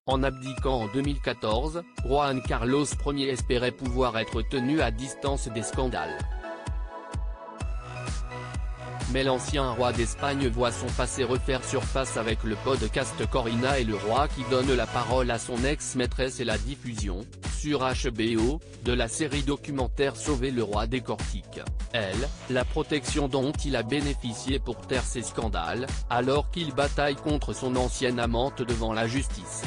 En abdiquant en 2014, Juan Carlos Ier espérait pouvoir être tenu à distance des scandales. Mais l'ancien roi d'Espagne voit son passé refaire surface avec le podcast Corina et le roi qui donne la parole à son ex-maîtresse et la diffusion, sur HBO, de la série documentaire Sauver le roi décortique, elle, la protection dont il a bénéficié pour taire ses scandales, alors qu'il bataille contre son ancienne amante devant la justice.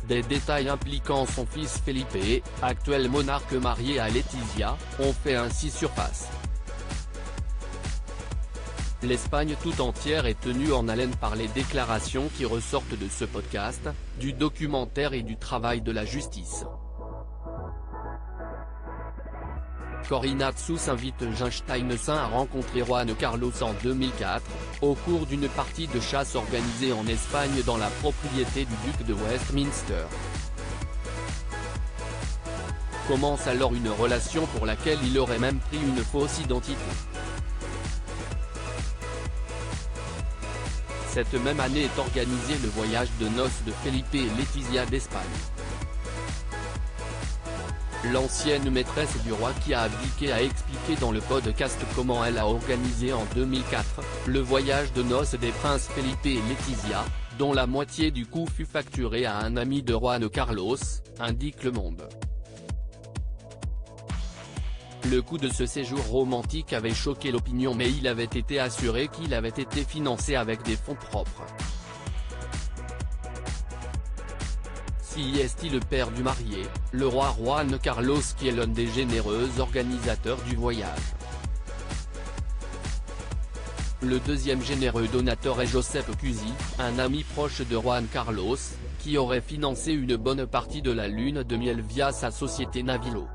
Des détails impliquant son fils Felipe, actuel monarque marié à Letizia, ont fait ainsi surface. L'Espagne tout entière est tenue en haleine par les déclarations qui ressortent de ce podcast, du documentaire et du travail de la justice. Corina Tsous invite Steinheim à rencontrer Juan Carlos en 2004, au cours d'une partie de chasse organisée en Espagne dans la propriété du duc de Westminster. Commence alors une relation pour laquelle il aurait même pris une fausse identité. Cette même année est organisé le voyage de noces de Felipe et Letizia d'Espagne. L'ancienne maîtresse du roi qui a abdiqué a expliqué dans le podcast comment elle a organisé en 2004, le voyage de noces des princes Felipe et Letizia, dont la moitié du coût fut facturé à un ami de Juan Carlos, indique Le Monde. Le coût de ce séjour romantique avait choqué l'opinion mais il avait été assuré qu'il avait été financé avec des fonds propres. Si est le père du marié, le roi Juan Carlos qui est l'un des généreux organisateurs du voyage. Le deuxième généreux donateur est Josep Cusi, un ami proche de Juan Carlos, qui aurait financé une bonne partie de la lune de miel via sa société Navilo.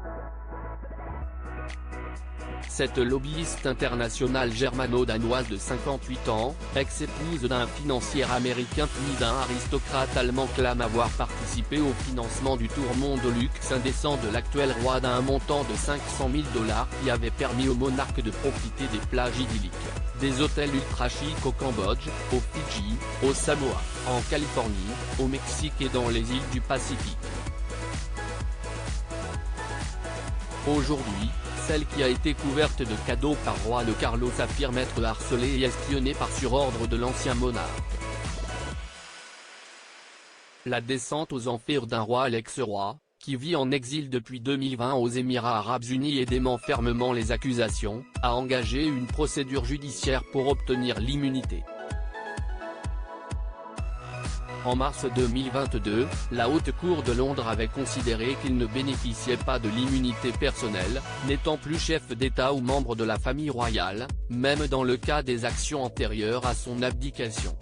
Cette lobbyiste internationale germano-danoise de 58 ans, ex-épouse d'un financier américain puis d'un aristocrate allemand clame avoir participé au financement du tour-monde au luxe indécent de l'actuel roi d'un montant de 500 000 $ qui avait permis au monarque de profiter des plages idylliques, des hôtels ultra-chics au Cambodge, aux Fidji, aux Samoa, en Californie, au Mexique et dans les îles du Pacifique. Aujourd'hui, celle qui a été couverte de cadeaux par Juan Carlos affirme être harcelée et espionnée par sur ordre de l'ancien monarque. La descente aux enfers d'un roi l'ex-roi, qui vit en exil depuis 2020 aux Émirats arabes unis et dément fermement les accusations, a engagé une procédure judiciaire pour obtenir l'immunité. En mars 2022, la Haute Cour de Londres avait considéré qu'il ne bénéficiait pas de l'immunité personnelle, n'étant plus chef d'État ou membre de la famille royale, même dans le cas des actions antérieures à son abdication.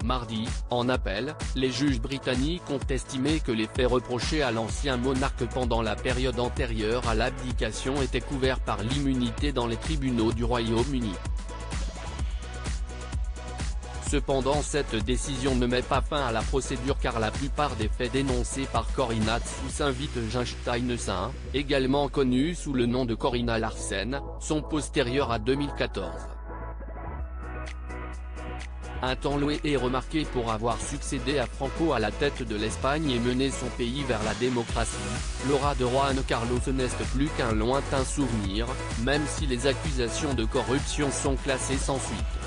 Mardi, en appel, les juges britanniques ont estimé que les faits reprochés à l'ancien monarque pendant la période antérieure à l'abdication étaient couverts par l'immunité dans les tribunaux du Royaume-Uni. Cependant cette décision ne met pas fin à la procédure car la plupart des faits dénoncés par Corina Tsous invite Steinheim, également connue sous le nom de Corina Larsen, sont postérieurs à 2014. Un temps loué et remarqué pour avoir succédé à Franco à la tête de l'Espagne et mené son pays vers la démocratie, l'aura de Juan Carlos n'est plus qu'un lointain souvenir, même si les accusations de corruption sont classées sans suite.